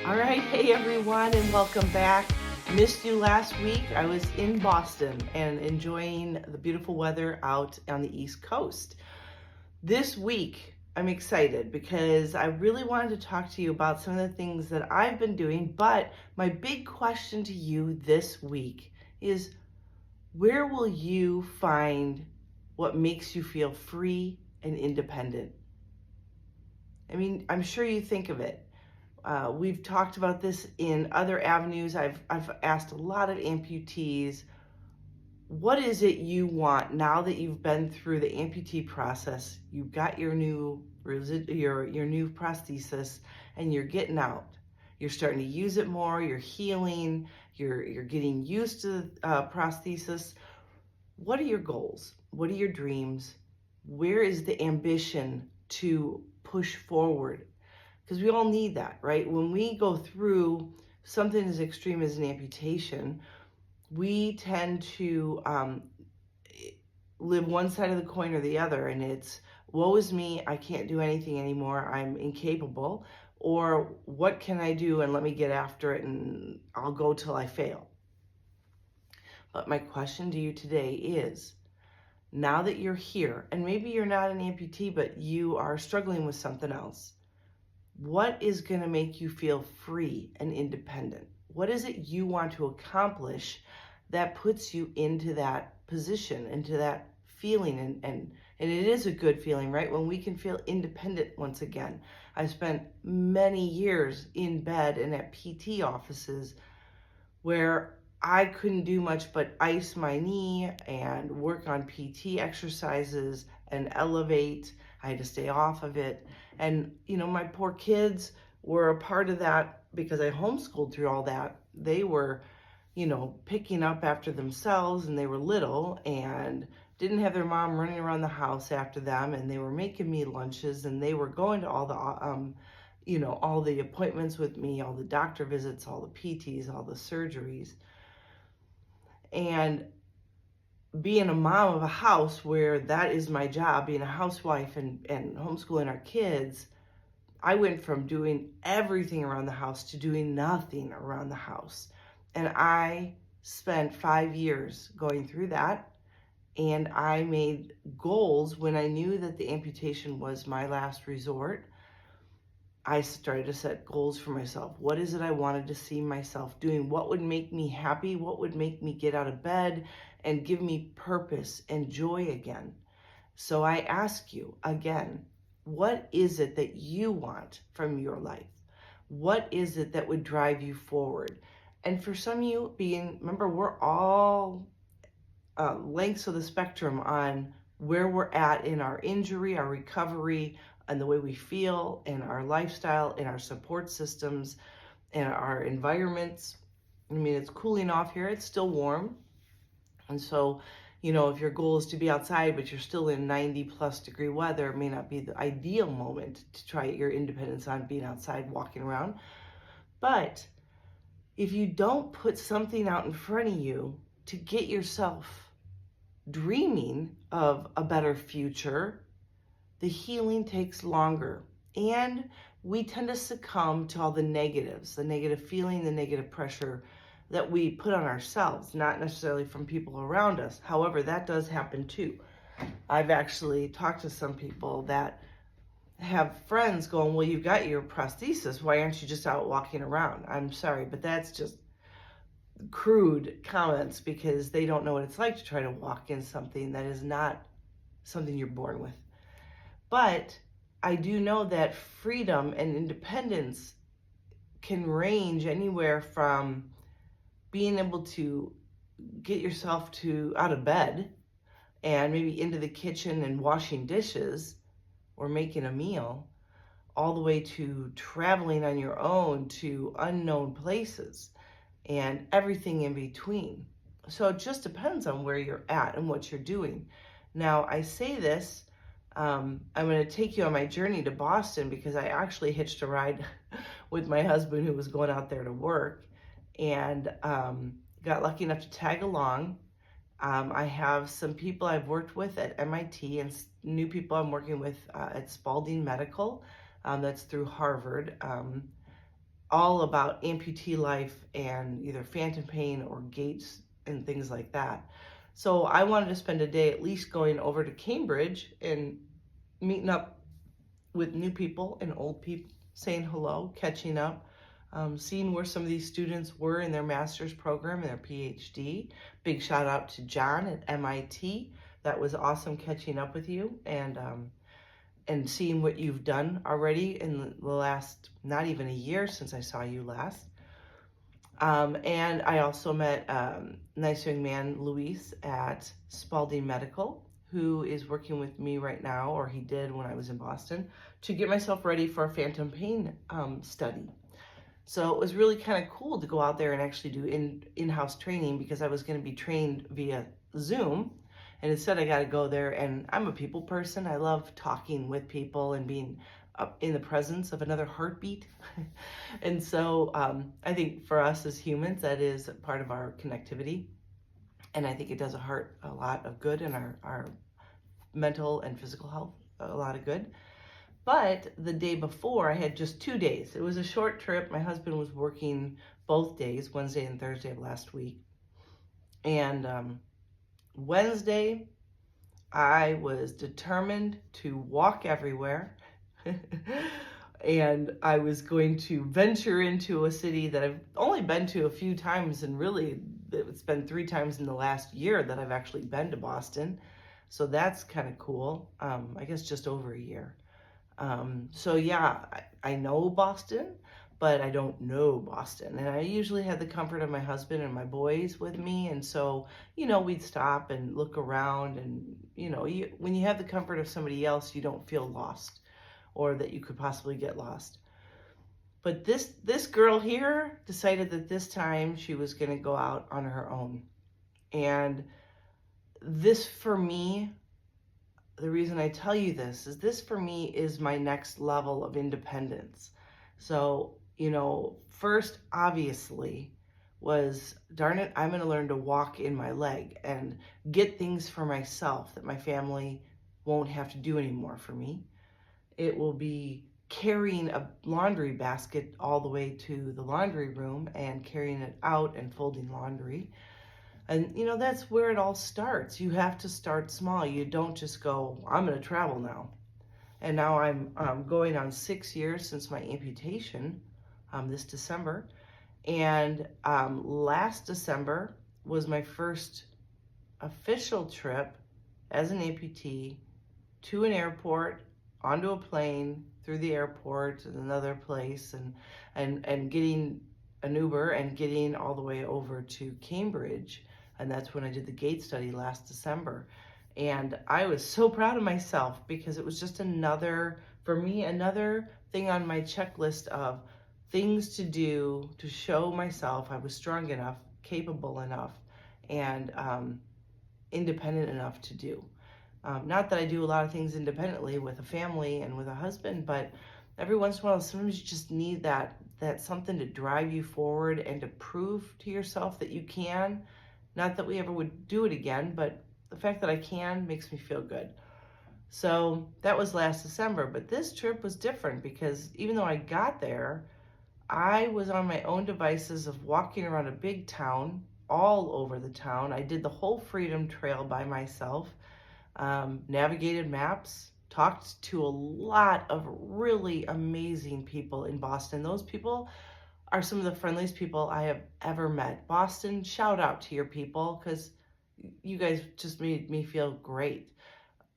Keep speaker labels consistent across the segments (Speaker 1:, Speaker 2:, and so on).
Speaker 1: All right, hey everyone, and welcome back. Missed you last week. I was in Boston and enjoying the beautiful weather out on the East Coast. This week, I'm excited because I really wanted to talk to you about some of the things that I've been doing. But my big question to you this week is, where will you find what makes you feel free and independent? I mean, I'm sure you think of it. We've talked about this in other avenues. I've asked a lot of amputees, what is it you want now that you've been through the amputee process? You've got your new new prosthesis, and you're getting out. You're starting to use it more. You're healing. You're getting used to prosthesis. What are your goals? What are your dreams? Where is the ambition to push forward? Because we all need that, right? When we go through something as extreme as an amputation, we tend to live one side of the coin or the other, and it's, woe is me, I can't do anything anymore, I'm incapable, or what can I do, and let me get after it and I'll go till I fail. But my question to you today is, now that you're here, and maybe you're not an amputee, but you are struggling with something else, what is going to make you feel free and independent? What is it you want to accomplish that puts you into that position, into that feeling? And it is a good feeling, right? When we can feel independent once again. I spent many years in bed and at PT offices where I couldn't do much but ice my knee and work on PT exercises and elevate. I had to stay off of it. And, my poor kids were a part of that because I homeschooled through all that. They were, picking up after themselves, and they were little and didn't have their mom running around the house after them. And they were making me lunches, and they were going to all the, all the appointments with me, all the doctor visits, all the PTs, all the surgeries. And being a mom of a house where that is my job, being a housewife and homeschooling our kids, I went from doing everything around the house to doing nothing around the house. And I spent 5 years going through that. And I made goals when I knew that the amputation was my last resort. I started to set goals for myself. What is it I wanted to see myself doing? What would make me happy? What would make me get out of bed and give me purpose and joy again? So I ask you again, what is it that you want from your life? What is it that would drive you forward? And for some of you, remember, we're all lengths of the spectrum on where we're at in our injury, our recovery, and the way we feel, and our lifestyle, and our support systems, and our environments. I mean, it's cooling off here. It's still warm. And so, if your goal is to be outside, but you're still in 90+ degree weather, it may not be the ideal moment to try your independence on being outside, walking around. But if you don't put something out in front of you to get yourself dreaming of a better future, the healing takes longer. And we tend to succumb to all the negatives, the negative feeling, the negative pressure that we put on ourselves, not necessarily from people around us. However, that does happen too. I've actually talked to some people that have friends going, well, you've got your prosthesis, why aren't you just out walking around? I'm sorry, but that's just crude comments, because they don't know what it's like to try to walk in something that is not something you're born with. But I do know that freedom and independence can range anywhere from being able to get yourself out of bed and maybe into the kitchen and washing dishes or making a meal, all the way to traveling on your own to unknown places and everything in between. So it just depends on where you're at and what you're doing. Now, I say this, I'm going to take you on my journey to Boston because I actually hitched a ride with my husband who was going out there to work, and got lucky enough to tag along. I have some people I've worked with at MIT and new people I'm working with at Spalding Medical. That's through Harvard. all about amputee life and either phantom pain or gaits and things like that. So I wanted to spend a day at least going over to Cambridge and meeting up with new people and old people, saying hello, catching up, seeing where some of these students were in their master's program and their PhD. Big shout out to John at MIT. That was awesome catching up with you and seeing what you've done already in the last, not even a year since I saw you last. And I also met a nice young man, Luis, at Spalding Medical, who is working with me right now, or he did when I was in Boston, to get myself ready for a phantom pain study. So it was really kind of cool to go out there and actually do in-house training, because I was going to be trained via Zoom. And instead I got to go there, and I'm a people person. I love talking with people and being up in the presence of another heartbeat. And so I think for us as humans, that is part of our connectivity. And I think it does a lot of good in our mental and physical health, a lot of good. But the day before, I had just 2 days. It was a short trip. My husband was working both days, Wednesday and Thursday of last week. And Wednesday, I was determined to walk everywhere. And I was going to venture into a city that I've only been to a few times, and really it's been 3 times in the last year that I've actually been to Boston. So that's kind of cool. I guess just over a year. So yeah, I know Boston, but I don't know Boston. And I usually had the comfort of my husband and my boys with me. And so, we'd stop and look around, and, when you have the comfort of somebody else, you don't feel lost, or that you could possibly get lost. But this girl here decided that this time she was going to go out on her own. And this, for me, the reason I tell you this for me is my next level of independence. So, first, obviously, was, darn it, I'm going to learn to walk in my leg and get things for myself that my family won't have to do anymore for me. It will be carrying a laundry basket all the way to the laundry room and carrying it out and folding laundry. And, that's where it all starts. You have to start small. You don't just go, I'm going to travel now. And now I'm going on 6 years since my amputation this December. And last December was my first official trip as an amputee to an airport, onto a plane, through the airport and another place, and getting an Uber and getting all the way over to Cambridge. And that's when I did the gait study last December. And I was so proud of myself, because it was just another thing on my checklist of things to do to show myself I was strong enough, capable enough, and independent enough to do. Not that I do a lot of things independently with a family and with a husband, but every once in a while, sometimes you just need that something to drive you forward and to prove to yourself that you can. Not that we ever would do it again, but the fact that I can makes me feel good. So that was last December, but this trip was different, because even though I got there, I was on my own devices of walking around a big town, all over the town. I did the whole Freedom Trail by myself. Navigated maps, talked to a lot of really amazing people in Boston. Those people are some of the friendliest people I have ever met. Boston, shout out to your people, because you guys just made me feel great.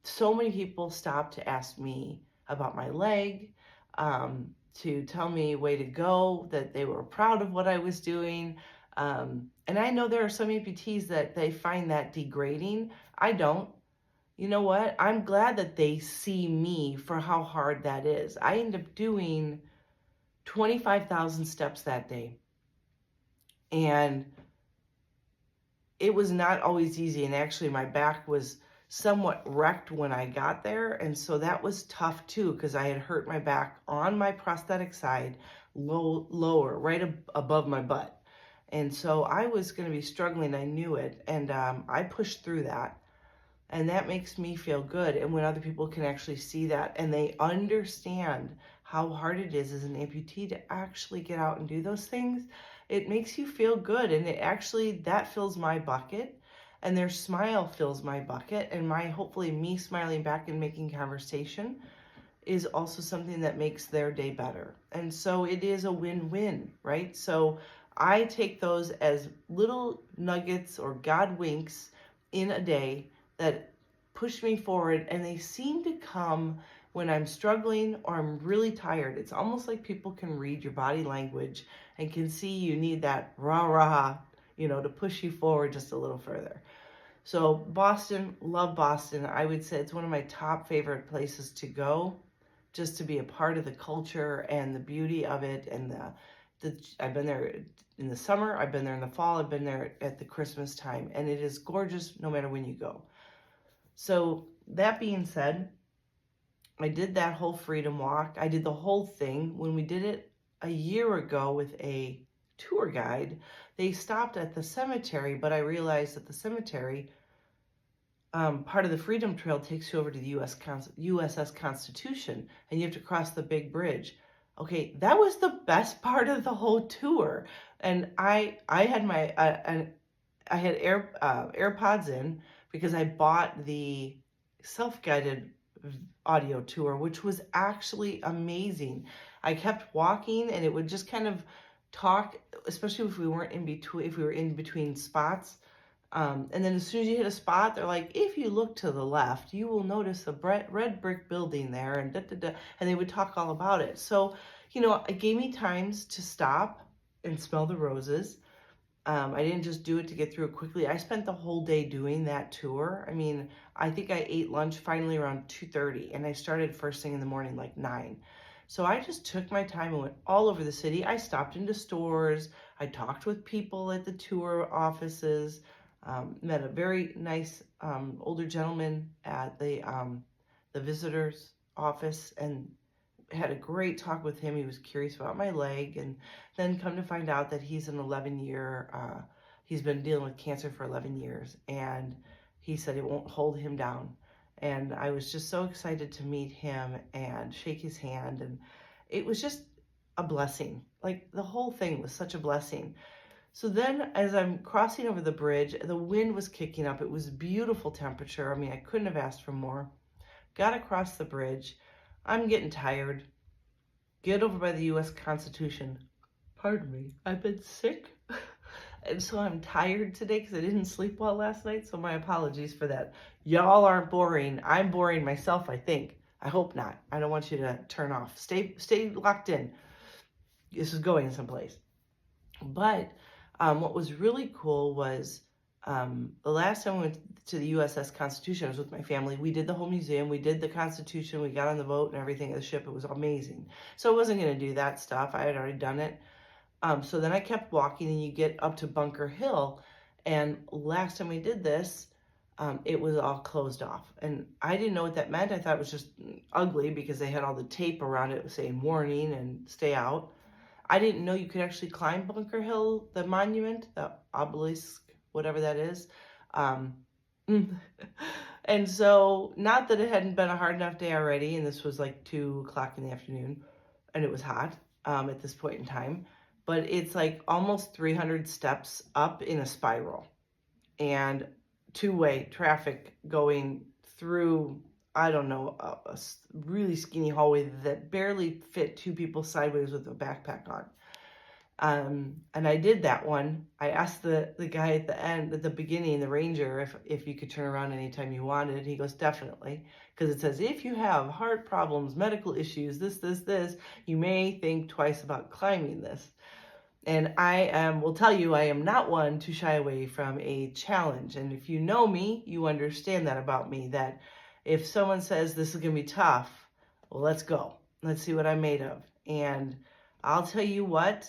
Speaker 1: So many people stopped to ask me about my leg, to tell me way to go, that they were proud of what I was doing. And I know there are some amputees that they find that degrading. I don't. You know what? I'm glad that they see me for how hard that is. I ended up doing 25,000 steps that day. And it was not always easy. And actually, my back was somewhat wrecked when I got there. And so that was tough too, because I had hurt my back on my prosthetic side, lower, right above my butt. And so I was going to be struggling. I knew it. And I pushed through that. And that makes me feel good. And when other people can actually see that and they understand how hard it is as an amputee to actually get out and do those things, it makes you feel good. And it actually, that fills my bucket. And their smile fills my bucket. And hopefully me smiling back and making conversation is also something that makes their day better. And so it is a win-win, right? So I take those as little nuggets or God winks in a day that push me forward, and they seem to come when I'm struggling or I'm really tired. It's almost like people can read your body language and can see you need that rah-rah, to push you forward just a little further. So Boston, love Boston. I would say it's one of my top favorite places to go, just to be a part of the culture and the beauty of it. And I've been there in the summer, I've been there in the fall, I've been there at the Christmas time, and it is gorgeous no matter when you go. So that being said, I did that whole freedom walk. I did the whole thing. When we did it a year ago with a tour guide, they stopped at the cemetery, but I realized that the cemetery, part of the Freedom Trail takes you over to the USS Constitution, and you have to cross the big bridge. Okay, that was the best part of the whole tour. And I had my I had AirPods in because I bought the self-guided audio tour, which was actually amazing. I kept walking, and it would just kind of talk, especially if we were in between spots. And then as soon as you hit a spot, they're like, if you look to the left, you will notice a red brick building there, and and they would talk all about it. So, it gave me times to stop and smell the roses. I didn't just do it to get through it quickly. I spent the whole day doing that tour. I mean, I think I ate lunch finally around 2:30, and I started first thing in the morning, like 9. So I just took my time and went all over the city. I stopped into stores. I talked with people at the tour offices. Met a very nice older gentleman at the visitor's office, and had a great talk with him. He was curious about my leg, and then come to find out that he's he's been dealing with cancer for 11 years, and he said it won't hold him down. And I was just so excited to meet him and shake his hand, and it was just a blessing. Like, the whole thing was such a blessing. So then as I'm crossing over the bridge, the wind was kicking up. It was beautiful temperature. I mean, I couldn't have asked for more. Got across the bridge. I'm getting tired. Get over by the U.S. Constitution. Pardon me, I've been sick. And so I'm tired today because I didn't sleep well last night. So my apologies for that. Y'all aren't boring. I'm boring myself, I think. I hope not. I don't want you to turn off. Stay locked in. This is going someplace. But what was really cool was the last time we went to the USS Constitution, I was with my family. We did the whole museum. We did the Constitution. We got on the boat and everything of the ship. It was amazing. So I wasn't going to do that stuff. I had already done it. So then I kept walking, and you get up to Bunker Hill. And last time we did this, it was all closed off. And I didn't know what that meant. I thought it was just ugly because they had all the tape around it saying warning and stay out. I didn't know you could actually climb Bunker Hill, the monument, the obelisk, whatever that is. And so, not that it hadn't been a hard enough day already, and this was like 2 o'clock in the afternoon, and it was hot at this point in time, but it's like almost 300 steps up in a spiral, and two-way traffic going through, I don't know, a really skinny hallway that barely fit 2 people sideways with a backpack on. And I did that one. I asked the guy at the beginning, the ranger, if you could turn around anytime you wanted. He goes, definitely. Because it says, if you have heart problems, medical issues, this, you may think twice about climbing this. And will tell you, I am not one to shy away from a challenge. And if you know me, you understand that about me, that if someone says this is going to be tough, well, let's go. Let's see what I'm made of. And I'll tell you what,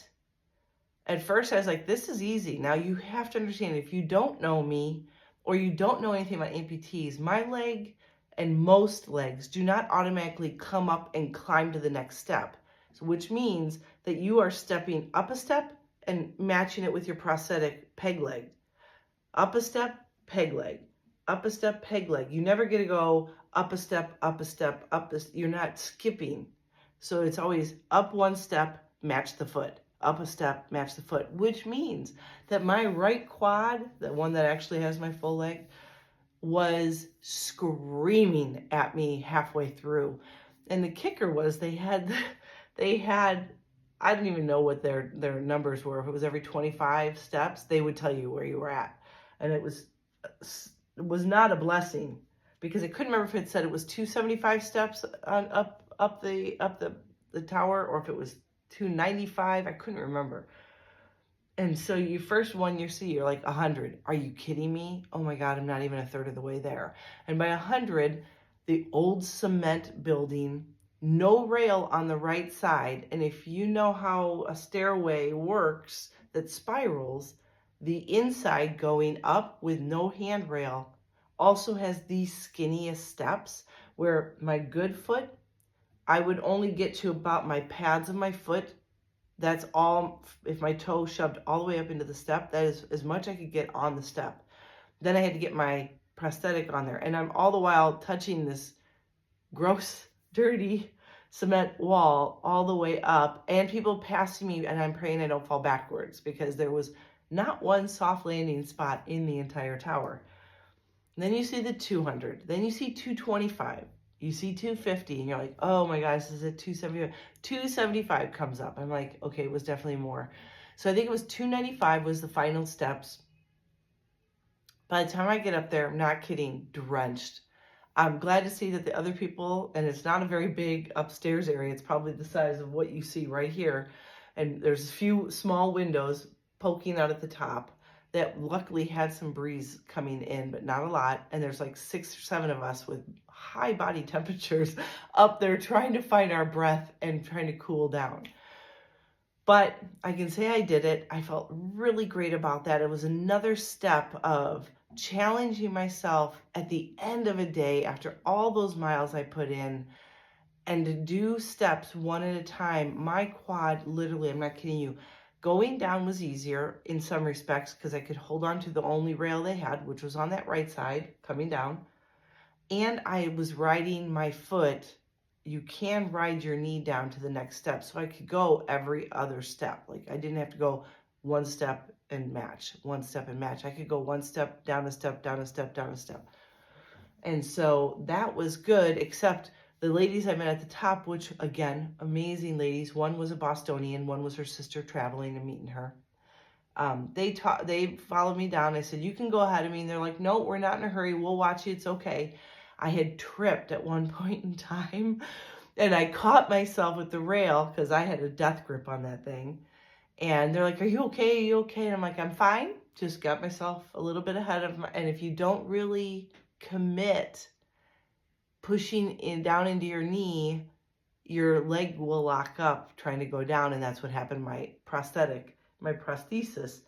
Speaker 1: at first I was like, this is easy. Now you have to understand, if you don't know me or you don't know anything about amputees, my leg and most legs do not automatically come up and climb to the next step. So, which means that you are stepping up a step and matching it with your prosthetic peg leg. Up a step, peg leg. Up a step, peg leg. You never get to go up a step, up a step, up this. You're not skipping. So it's always up one step, match the foot, up a step, match the foot, which means that my right quad, the one that actually has my full leg, was screaming at me halfway through. And the kicker was they had I don't even know what their numbers were. If it was every 25 steps, they would tell you where you were at. And it was not a blessing because I couldn't remember if it said it was 275 steps on up the tower or if it was 295. I couldn't remember. And so you first one you see, you're like 100. Are you kidding me? Oh my God, I'm not even a third of the way there. And by 100, the old cement building, no rail on the right side. And if you know how a stairway works that spirals, the inside going up with no handrail also has these skinniest steps where my good foot, I would only get to about my pads of my foot. That's all. If my toe shoved all the way up into the step, that is as much I could get on the step. Then I had to get my prosthetic on there. And I'm all the while touching this gross, dirty cement wall all the way up. And people passing me, and I'm praying I don't fall backwards because there was not one soft landing spot in the entire tower. And then you see the 200. Then you see 225. You see 250 and you're like, oh my gosh, this is at 275. 275 comes up. I'm like, okay, it was definitely more. So I think it was 295 was the final steps. By the time I get up there, I'm not kidding, drenched. I'm glad to see that the other people, and it's not a very big upstairs area. It's probably the size of what you see right here. And there's a few small windows poking out at the top that luckily had some breeze coming in, but not a lot. And there's like 6 or 7 of us with high body temperatures up there trying to find our breath and trying to cool down. But I can say I did it. I felt really great about that. It was another step of challenging myself at the end of a day after all those miles I put in, and to do steps one at a time. My quad, literally, I'm not kidding you, going down was easier in some respects because I could hold on to the only rail they had, which was on that right side coming down. And I was riding my foot. You can ride your knee down to the next step. So I could go every other step. Like I didn't have to go one step and match, one step and match. I could go one step, down a step, down a step, down a step. And so that was good, except the ladies I met at the top, which again, amazing ladies. One was a Bostonian, one was her sister traveling and meeting her. They followed me down. I said, you can go ahead of me. And they're like, no, we're not in a hurry. We'll watch you. It's okay. I had tripped at one point in time and I caught myself with the rail because I had a death grip on that thing. And they're like, are you okay? Are you okay? And I'm like, I'm fine. Just got myself a little bit ahead of and if you don't really commit pushing down into your knee, your leg will lock up trying to go down. And that's what happened. My prosthesis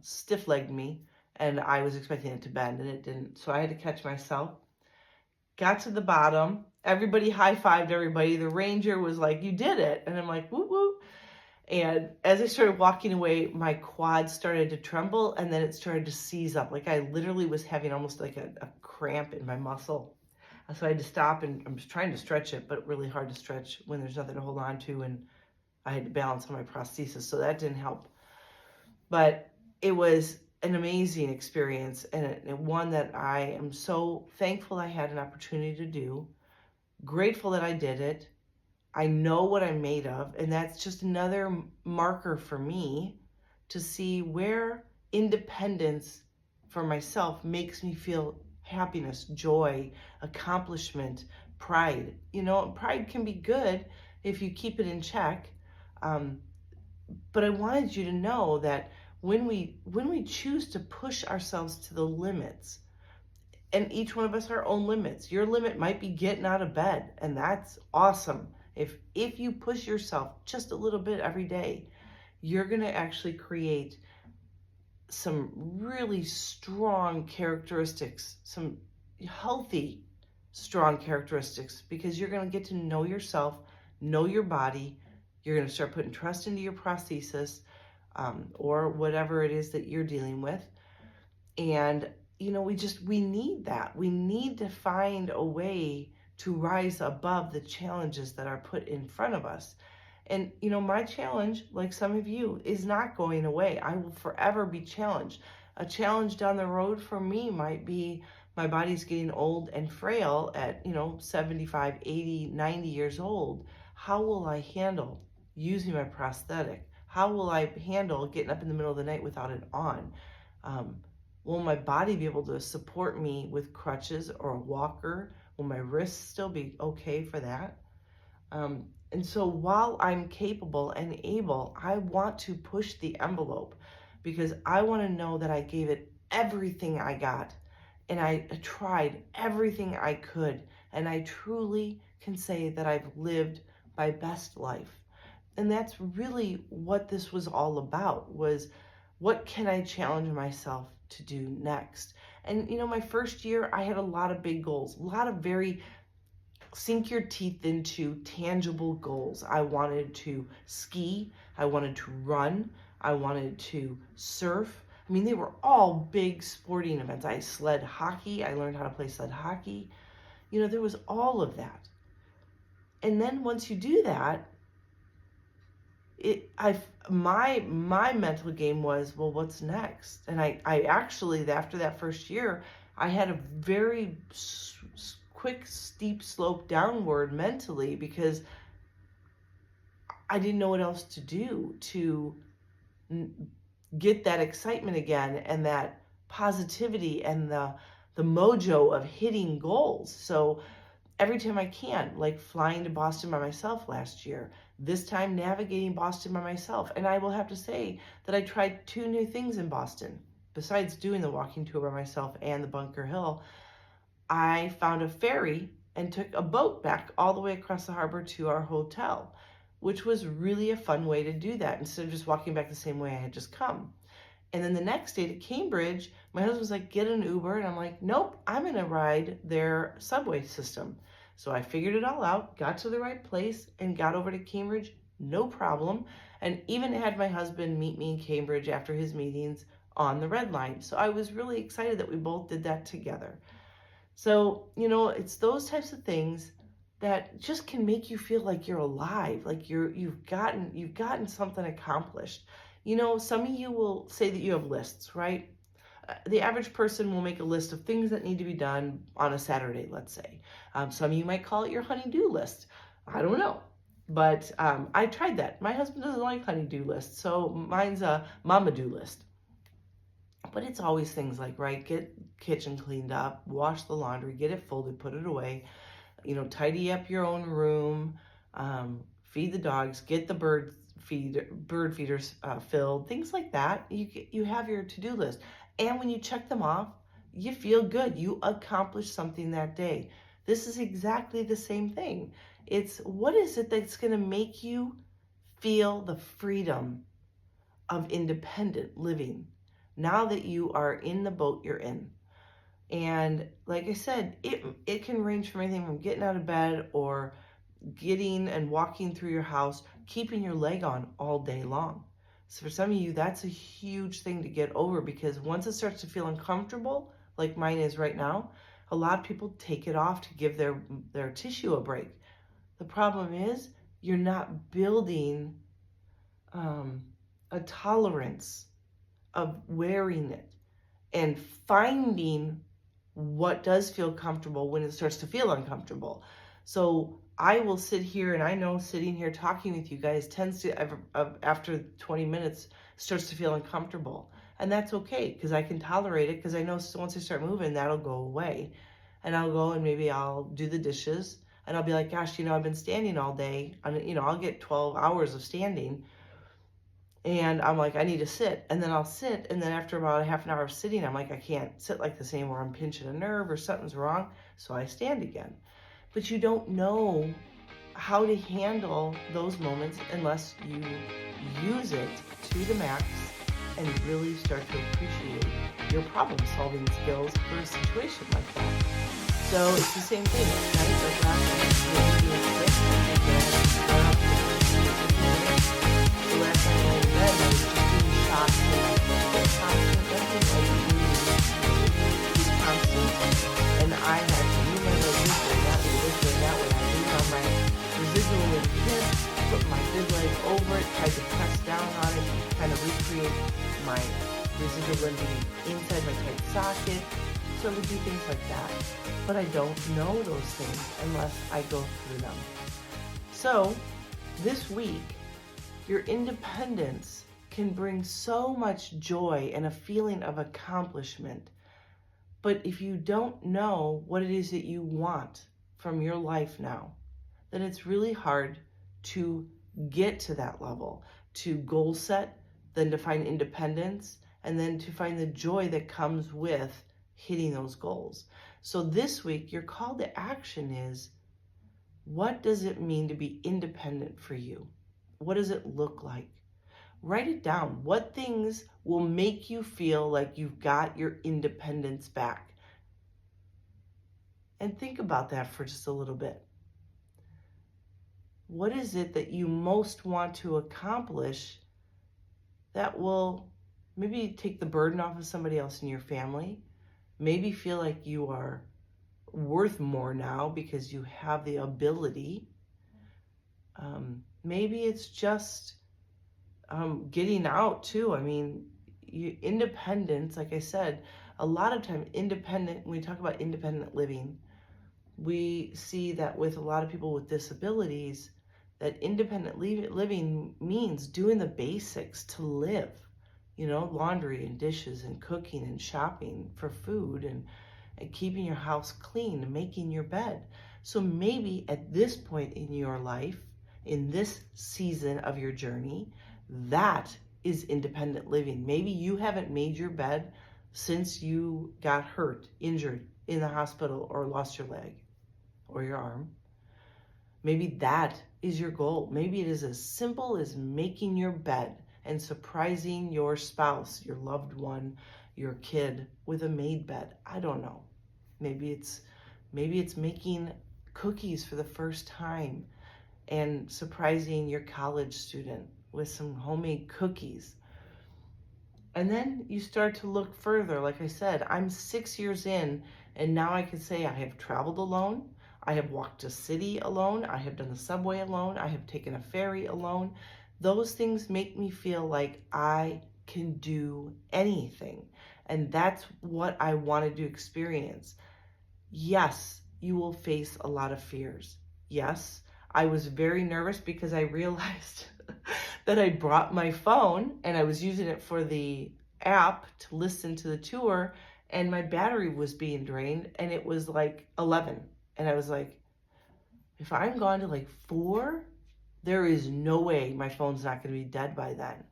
Speaker 1: stiff-legged me and I was expecting it to bend and it didn't. So I had to catch myself. Got to the bottom. Everybody high-fived everybody. The ranger was like, you did it. And I'm like, woo woo. And as I started walking away, my quad started to tremble and then it started to seize up. Like I literally was having almost like a cramp in my muscle. So I had to stop and I was trying to stretch it, but really hard to stretch when there's nothing to hold on to. And I had to balance on my prosthesis, so that didn't help. But it was an amazing experience and one that I am so thankful I had an opportunity to do. Grateful that I did it. I know what I'm made of, and that's just another marker for me to see where independence for myself makes me feel happiness, joy, accomplishment, pride. You know, pride can be good if you keep it in check. But I wanted you to know that when we choose to push ourselves to the limits, and each one of us our own limits. Your limit might be getting out of bed, and that's awesome. If you push yourself just a little bit every day, you're going to actually create some really strong characteristics, some healthy, strong characteristics, because you're going to get to know yourself, know your body. You're going to start putting trust into your prosthesis or whatever it is that you're dealing with. And, you know, we need that. We need to find a way to rise above the challenges that are put in front of us. And, my challenge, like some of you, is not going away. I will forever be challenged. A challenge down the road for me might be my body's getting old and frail at, 75, 80, 90 years old. How will I handle using my prosthetic? How will I handle getting up in the middle of the night without it on? Will my body be able to support me with crutches or a walker? Will my wrists still be okay for that? And so while I'm capable and able, I want to push the envelope because I want to know that I gave it everything I got and I tried everything I could. And I truly can say that I've lived my best life. And that's really what this was all about, was what can I challenge myself to do next? And, my first year, I had a lot of big goals, a lot of very sink your teeth into tangible goals. I wanted to ski, I wanted to run, I wanted to surf. I mean, they were all big sporting events. I sled hockey, I learned how to play sled hockey. There was all of that. And then once you do that, my mental game was, well, what's next? And I actually, after that first year, I had a very quick, steep slope downward mentally because I didn't know what else to do to get that excitement again and that positivity and the mojo of hitting goals. So every time I can, like flying to Boston by myself last year, this time navigating Boston by myself. And I will have to say that I tried 2 new things in Boston. Besides doing the walking tour by myself and the Bunker Hill, I found a ferry and took a boat back all the way across the harbor to our hotel, which was really a fun way to do that instead of just walking back the same way I had just come. And then the next day to Cambridge, my husband was like, get an Uber. And I'm like, nope, I'm going to ride their subway system. So I figured it all out, got to the right place, and got over to Cambridge, no problem. And even had my husband meet me in Cambridge after his meetings on the Red Line. So I was really excited that we both did that together. So, it's those types of things that just can make you feel like you're alive, like you've gotten something accomplished. Some of you will say that you have lists, right? The average person will make a list of things that need to be done on a Saturday, let's say. Some of you might call it your honey-do list. I don't know. But I tried that. My husband doesn't like honey-do lists, so mine's a mama-do list. But it's always things like, right, get kitchen cleaned up, wash the laundry, get it folded, put it away, tidy up your own room, feed the dogs, get the bird feeders filled, things like that. You have your to-do list. And when you check them off, you feel good. You accomplished something that day. This is exactly the same thing. It's what is it that's going to make you feel the freedom of independent living now that you are in the boat you're in. And like I said, it can range from anything from getting out of bed or getting and walking through your house, keeping your leg on all day long. So for some of you, that's a huge thing to get over because once it starts to feel uncomfortable, like mine is right now, a lot of people take it off to give their tissue a break. The problem is you're not building a tolerance of wearing it and finding what does feel comfortable when it starts to feel uncomfortable. So I will sit here, and I know sitting here talking with you guys tends to, after 20 minutes, starts to feel uncomfortable. And that's okay, because I can tolerate it, because I know once I start moving, that'll go away. And I'll go and maybe I'll do the dishes, and I'll be like, gosh, I've been standing all day. And, I'll get 12 hours of standing. And I'm like, I need to sit. And then I'll sit, and then after about a half an hour of sitting, I'm like, I can't sit like this anymore. I'm pinching a nerve or something's wrong. So I stand again. But you don't know how to handle those moments unless you use it to the max and really start to appreciate your problem-solving skills for a situation like that. So it's the same thing. Right? Like last night, when you do a sit, the last night I went to bed, I was just doing shots and I was constant. That's what I do. Constant. And I had to move my legs this way, that way, this way, to learn to be inside my tight socket. So I would do things like that. But I don't know those things unless I go through them. So this week, your independence can bring so much joy and a feeling of accomplishment. But if you don't know what it is that you want from your life now, then it's really hard to get to that level, to goal set, then to find independence, and then to find the joy that comes with hitting those goals. So this week, your call to action is, what does it mean to be independent for you? What does it look like? Write it down. What things will make you feel like you've got your independence back? And think about that for just a little bit. What is it that you most want to accomplish that will maybe take the burden off of somebody else in your family? Maybe feel like you are worth more now because you have the ability. Maybe it's just getting out too. I mean, independence, like I said, a lot of time when we talk about independent living, we see that with a lot of people with disabilities, that independent living means doing the basics to live, laundry and dishes and cooking and shopping for food and keeping your house clean and making your bed. So maybe at this point in your life, in this season of your journey, that is independent living. Maybe you haven't made your bed since you got hurt, injured in the hospital, or lost your leg or your arm. Maybe that is your goal. Maybe it is as simple as making your bed and surprising your spouse, your loved one, your kid with a made bed. I don't know. Maybe it's making cookies for the first time and surprising your college student with some homemade cookies. And then you start to look further. Like I said, I'm 6 years in, and now I can say I have traveled alone. I have walked a city alone. I have done the subway alone. I have taken a ferry alone. Those things make me feel like I can do anything. And that's what I wanted to experience. Yes, you will face a lot of fears. Yes, I was very nervous because I realized that I brought my phone and I was using it for the app to listen to the tour, and my battery was being drained and it was like 11. And I was like, if I'm gone to like 4, there is no way my phone's not going to be dead by then.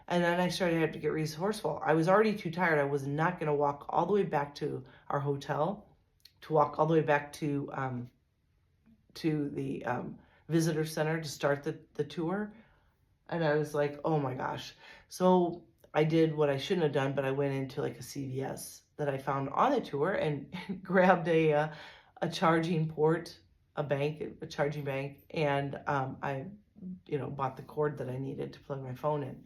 Speaker 1: And then I started to have to get resourceful. I was already too tired. I was not going to walk all the way back to our hotel, to walk all the way back to the visitor center to start the tour. And I was like, oh my gosh. So I did what I shouldn't have done, but I went into like a CVS that I found on the tour and grabbed a charging port, a charging bank, and I bought the cord that I needed to plug my phone in.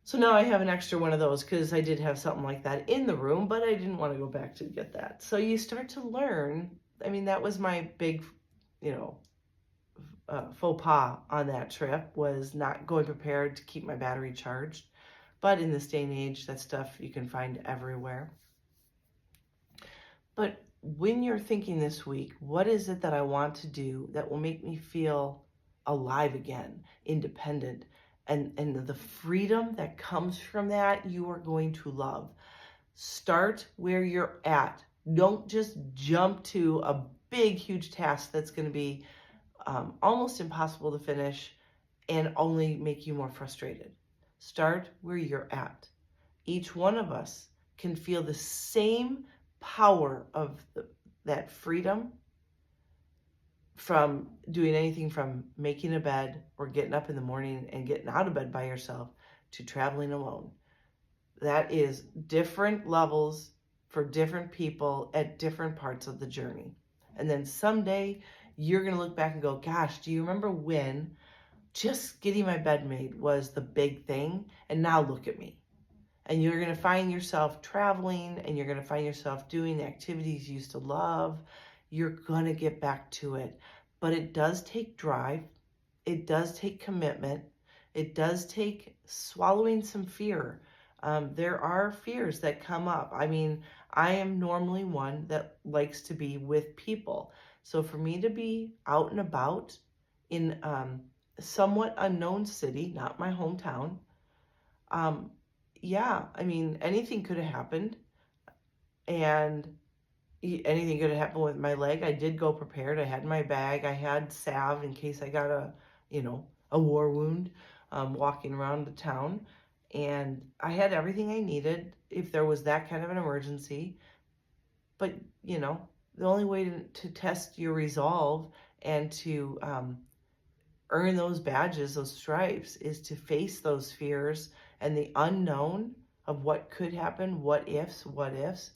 Speaker 1: So now I have an extra one of those because I did have something like that in the room, but I didn't want to go back to get that. So you start to learn. I mean, that was my big, faux pas on that trip, was not going prepared to keep my battery charged. But in this day and age, that stuff you can find everywhere. But when you're thinking this week, what is it that I want to do that will make me feel alive again, independent, and the freedom that comes from that, you are going to love. Start where you're at. Don't just jump to a big, huge task that's going to be almost impossible to finish and only make you more frustrated. Start where you're at. Each one of us can feel the same power of that freedom from doing anything from making a bed or getting up in the morning and getting out of bed by yourself to traveling alone. That is different levels for different people at different parts of the journey. And then someday you're going to look back and go, gosh, do you remember when just getting my bed made was the big thing? And now look at me. And you're going to find yourself traveling, and you're going to find yourself doing the activities you used to love. You're going to get back to it. But it does take drive. It does take commitment. It does take swallowing some fear. There are fears that come up. I mean, I am normally one that likes to be with people. So for me to be out and about in a somewhat unknown city, not my hometown, um, yeah, I mean, anything could have happened. And anything could have happened with my leg. I did go prepared. I had my bag. I had salve in case I got a war wound walking around the town. And I had everything I needed if there was that kind of an emergency. But, the only way to test your resolve and to earn those badges, those stripes, is to face those fears and the unknown of what could happen, what ifs, what ifs.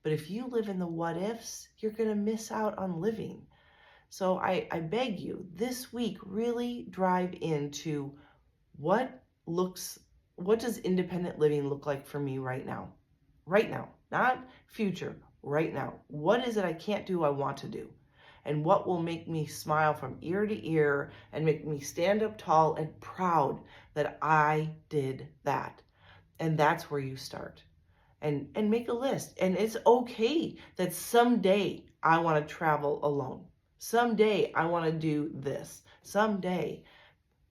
Speaker 1: But if you live in the what ifs, you're going to miss out on living. So I beg you, this week, really drive into what does independent living look like for me right now? Right now, not future, right now. What is it I can't do, I want to do? And what will make me smile from ear to ear and make me stand up tall and proud that I did that? And that's where you start. And make a list. And it's okay that someday I want to travel alone. Someday I want to do this. Someday.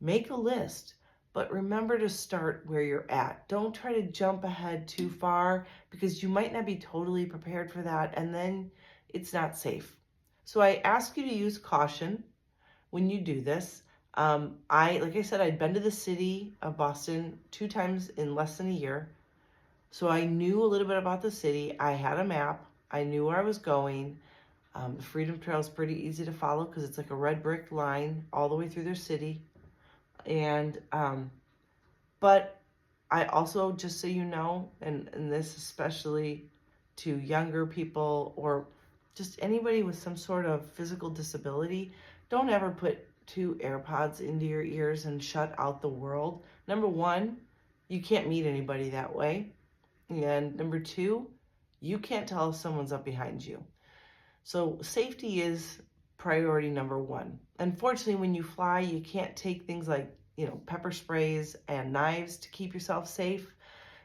Speaker 1: Make a list. But remember to start where you're at. Don't try to jump ahead too far because you might not be totally prepared for that, and then it's not safe. So I ask you to use caution when you do this. Like I said, I'd been to the city of Boston 2 times in less than a year. So I knew a little bit about the city. I had a map. I knew where I was going. The Freedom Trail is pretty easy to follow because it's like a red brick line all the way through their city. And, but I also, just so you know, and this especially to younger people or just anybody with some sort of physical disability, don't ever put 2 AirPods into your ears and shut out the world. Number 1, you can't meet anybody that way. And number 2, you can't tell if someone's up behind you. So safety is priority number 1. Unfortunately, when you fly, you can't take things like, pepper sprays and knives to keep yourself safe.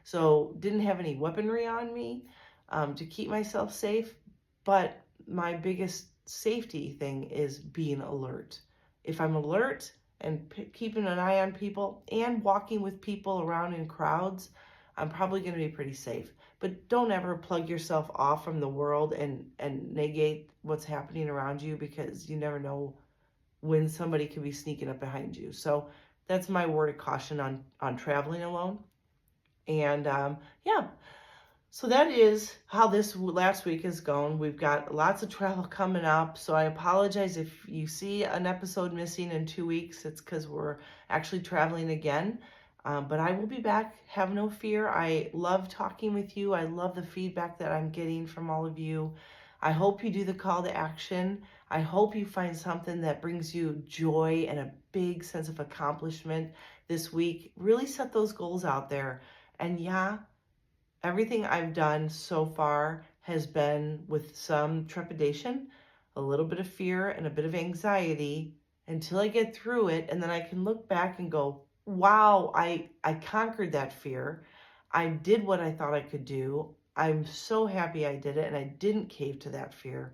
Speaker 1: So didn't have any weaponry on me to keep myself safe. But my biggest safety thing is being alert. If I'm alert and keeping an eye on people and walking with people around in crowds, I'm probably going to be pretty safe. But don't ever plug yourself off from the world and negate what's happening around you, because you never know when somebody could be sneaking up behind you. So that's my word of caution on traveling alone. And yeah, so that is how this last week has gone. We've got lots of travel coming up. So I apologize if you see an episode missing in 2 weeks. It's because we're actually traveling again. But I will be back. Have no fear. I love talking with you. I love the feedback that I'm getting from all of you. I hope you do the call to action. I hope you find something that brings you joy and a big sense of accomplishment this week. Really set those goals out there. And yeah, everything I've done so far has been with some trepidation, a little bit of fear, and a bit of anxiety until I get through it. And then I can look back and go, wow, I conquered that fear. I did what I thought I could do. I'm so happy I did it and I didn't cave to that fear.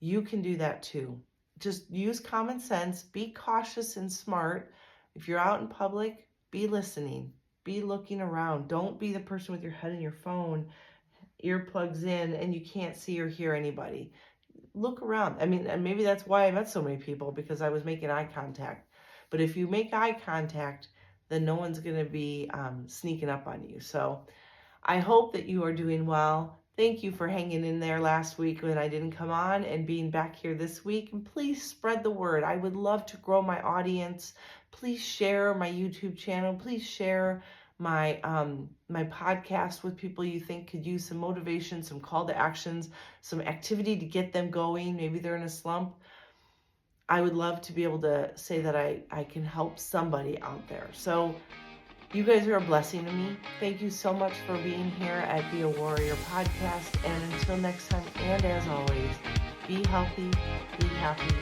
Speaker 1: You can do that too. Just use common sense, be cautious and smart. If you're out in public, be listening, be looking around. Don't be the person with your head in your phone, earplugs in, and you can't see or hear anybody. Look around. I mean, and maybe that's why I met so many people, because I was making eye contact. But if you make eye contact, then no one's going to be sneaking up on you. So I hope that you are doing well. Thank you for hanging in there last week when I didn't come on and being back here this week. And please spread the word. I would love to grow my audience. Please share my YouTube channel. Please share my my podcast with people you think could use some motivation, some call to actions, some activity to get them going. Maybe they're in a slump. I would love to be able to say that I can help somebody out there. So you guys are a blessing to me. Thank you so much for being here at Be a Warrior podcast. And until next time, and as always, be healthy, be happy,